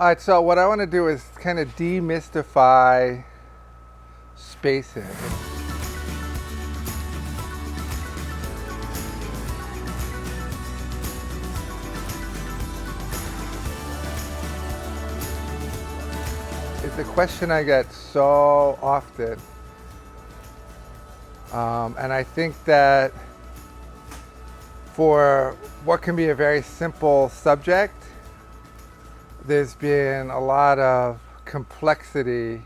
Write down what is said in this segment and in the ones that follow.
All right, so what I want to do is kind of demystify spacing. It's a question I get so often. And I think that for what can be a very simple subject, there's been a lot of complexity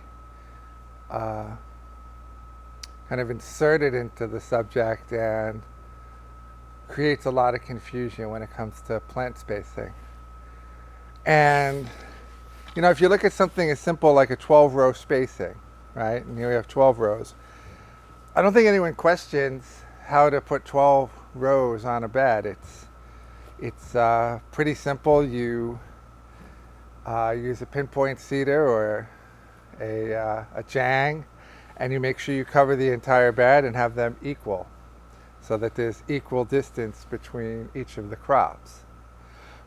kind of inserted into the subject and creates a lot of confusion when it comes to plant spacing. And you know, if you look at something as simple like a 12-row spacing, right? And here we have 12 rows. I don't think anyone questions how to put 12 rows on a bed. It's pretty simple. You use a pinpoint cedar or a jang, and you make sure you cover the entire bed and have them equal, so that there's equal distance between each of the crops.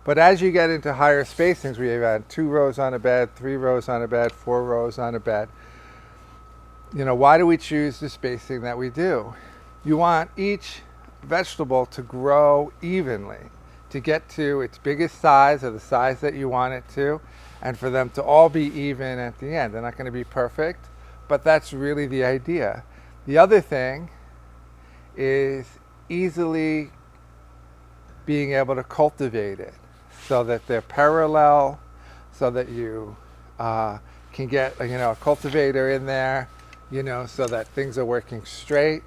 But as you get into higher spacings, we have 2 rows on a bed, 3 rows on a bed, 4 rows on a bed. You know, why do we choose the spacing that we do? You want each vegetable to grow evenly, to get to its biggest size or the size that you want it to, and for them to all be even at the end. They're not going to be perfect, but that's really the idea. The other thing is easily being able to cultivate it so that they're parallel, so that you can get a cultivator in there, so that things are working straight,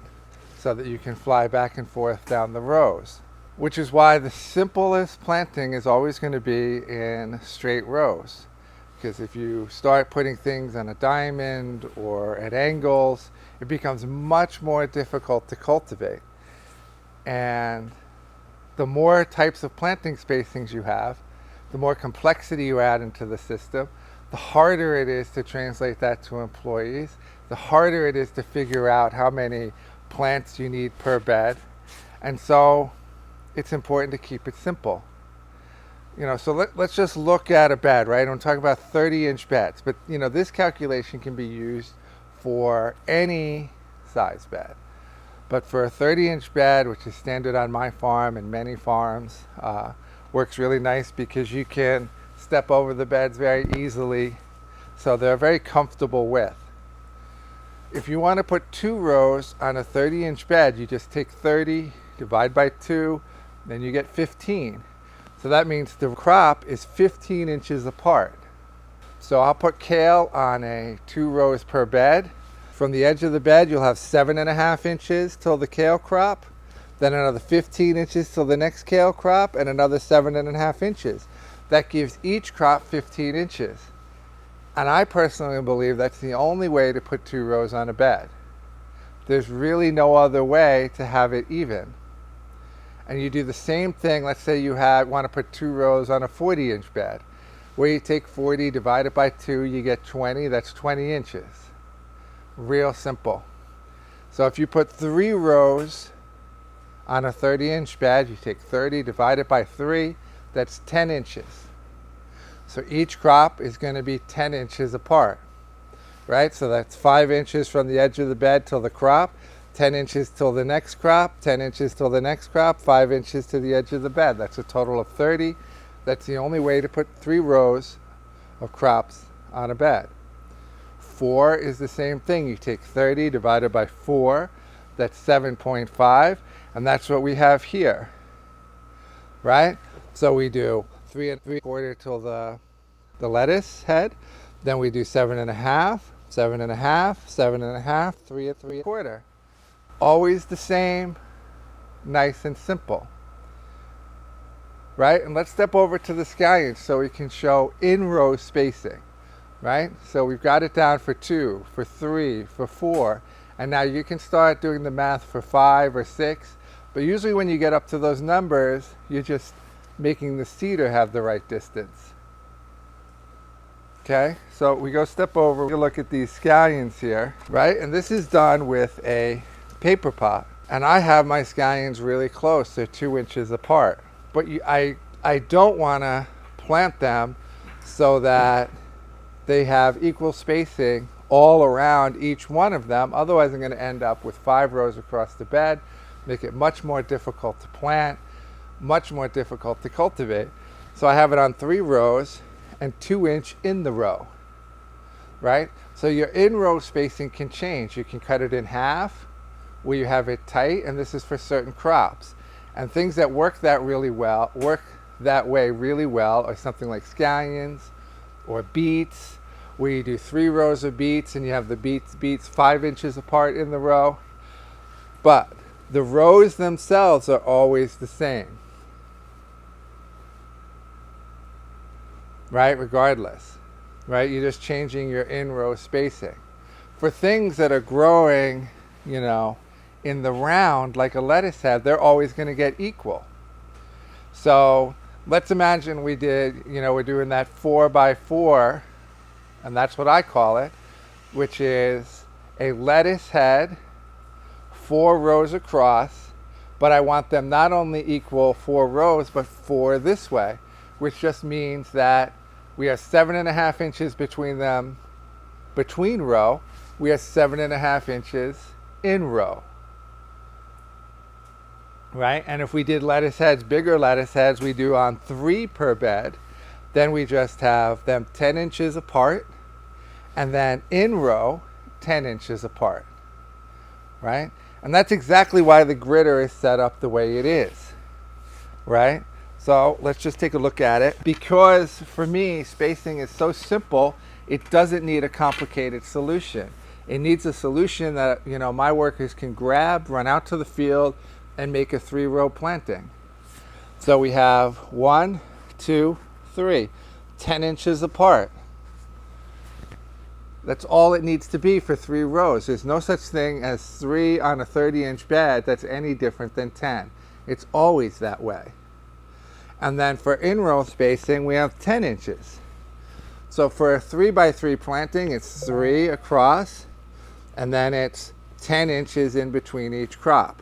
so that you can fly back and forth down the rows. Which is why the simplest planting is always going to be in straight rows. Because if you start putting things on a diamond or at angles, it becomes much more difficult to cultivate. And the more types of planting spacings you have, the more complexity you add into the system, the harder it is to translate that to employees, the harder it is to figure out how many plants you need per bed. And so it's important to keep it simple. So let's just look at a bed, right? I'm talking about 30-inch beds, but this calculation can be used for any size bed. But for a 30-inch bed, which is standard on my farm and many farms, works really nice because you can step over the beds very easily, so they're a very comfortable width. If you want to put 2 rows on a 30-inch bed, you just take 30, divide by 2, then you get 15. So that means the crop is 15 inches apart. So I'll put kale on a 2 rows per bed. From the edge of the bed, you'll have 7.5 inches till the kale crop, then another 15 inches till the next kale crop, and another 7.5 inches. That gives each crop 15 inches. And I personally believe that's the only way to put 2 rows on a bed. There's really no other way to have it even. And you do the same thing. Let's say you want to put 2 rows on a 40-inch bed, where you take 40, divide it by 2, you get 20. That's 20 inches. Real simple. So if you put 3 rows on a 30-inch bed, you take 30, divide it by 3, that's 10 inches. So each crop is going to be 10 inches apart, right? So that's 5 inches from the edge of the bed till the crop, 10 inches till the next crop, 10 inches till the next crop, 5 inches to the edge of the bed. That's a total of 30. That's the only way to put 3 rows of crops on a bed. 4 is the same thing. You take 30 divided by 4, that's 7.5, and that's what we have here, right? So we do 3 3/4 till the lettuce head, then we do 7.5, 7.5, 7.5, 3 3/4. Always the same, nice and simple, right? And let's step over to the scallions so we can show in-row spacing, right? So we've got it down for 2, for 3, for 4, and now you can start doing the math for 5 or 6, but usually when you get up to those numbers, you're just making the cedar have the right distance. Okay, so we go step over, we look at these scallions here, right? And this is done with a paper pot. And I have my scallions really close, they're 2 inches apart. But I don't want to plant them so that they have equal spacing all around each one of them. Otherwise, I'm going to end up with 5 rows across the bed, make it much more difficult to plant, much more difficult to cultivate. So I have it on 3 rows and 2-inch in the row, right? So your in-row spacing can change. You can cut it in half where you have it tight, and this is for certain crops. And things that work that way really well are something like scallions or beets, where you do 3 rows of beets and you have the beets 5 inches apart in the row. But the rows themselves are always the same, right? Regardless, right? You're just changing your in-row spacing. For things that are growing, in the round, like a lettuce head, they're always going to get equal. So let's imagine we're doing that 4x4, and that's what I call it, which is a lettuce head, 4 rows across, but I want them not only equal 4 rows, but 4 this way, which just means that we have 7.5 inches between them, between row. We have 7.5 inches in row, right? And if we did lettuce heads, bigger lettuce heads, we do on 3 per bed, then we just have them 10 inches apart, and then in row 10 inches apart, right? And that's exactly why the gritter is set up the way it is, right? So let's just take a look at it. Because for me, spacing is so simple, it doesn't need a complicated solution. It needs a solution that my workers can grab, run out to the field, and make a 3-row planting. So we have 1, 2, 3, 10 inches apart. That's all it needs to be for 3 rows. There's no such thing as 3 on a 30-inch bed that's any different than 10. It's always that way. And then for in-row spacing, we have 10 inches. So for a 3x3 planting, it's 3 across, and then it's 10 inches in between each crop.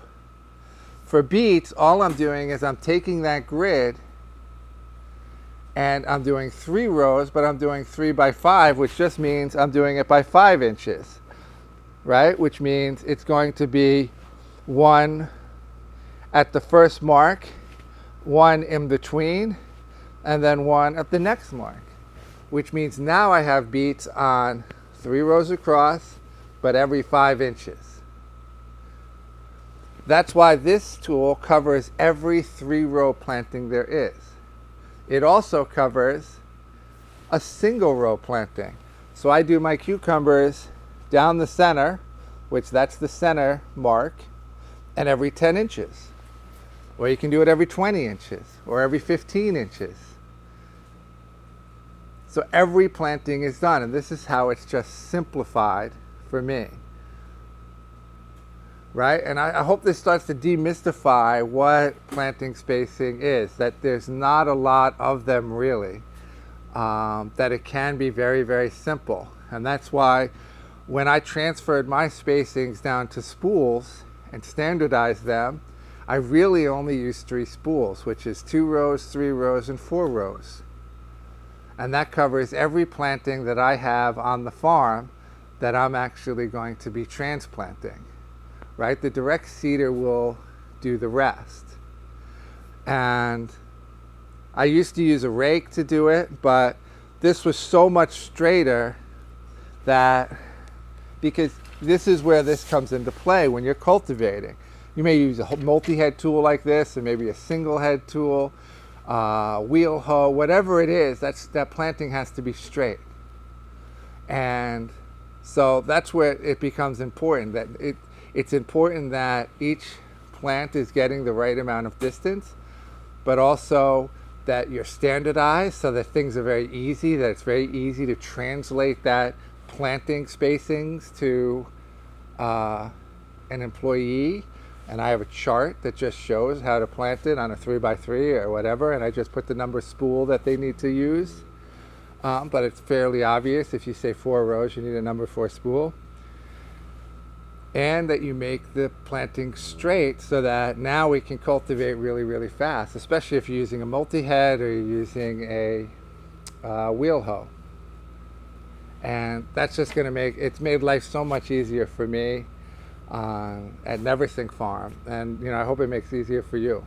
For beets, all I'm doing is I'm taking that grid and I'm doing 3 rows, but I'm doing 3x5, which just means I'm doing it by 5 inches, right? Which means it's going to be 1 at the first mark, 1 in between, and then 1 at the next mark, which means now I have beets on 3 rows across, but every 5 inches. That's why this tool covers every 3-row planting there is. It also covers a single row planting. So I do my cucumbers down the center, which that's the center mark, and every 10 inches. Or you can do it every 20 inches or every 15 inches. So every planting is done, and this is how it's just simplified for me. Right? And I hope this starts to demystify what planting spacing is, that there's not a lot of them really, that it can be very, very simple. And that's why when I transferred my spacings down to spools and standardized them, I really only use 3 spools, which is 2 rows, 3 rows, and 4 rows. And that covers every planting that I have on the farm that I'm actually going to be transplanting. Right? The direct seeder will do the rest. And I used to use a rake to do it, but this was so much straighter that, because this is where this comes into play when you're cultivating. You may use a multi-head tool like this, or maybe a single head tool, wheel hoe, whatever it is, that planting has to be straight. And so that's where it becomes important, that it's important that each plant is getting the right amount of distance, but also that you're standardized so that things are very easy, that it's very easy to translate that planting spacings to an employee. And I have a chart that just shows how to plant it on a 3x3 or whatever, and I just put the number spool that they need to use. But it's fairly obvious. If you say 4 rows, you need a number 4 spool. And that you make the planting straight so that now we can cultivate really, really fast, especially if you're using a multi-head or you're using a wheel hoe. And that's just going to it's made life so much easier for me at Neversink Farm. And, I hope it makes it easier for you.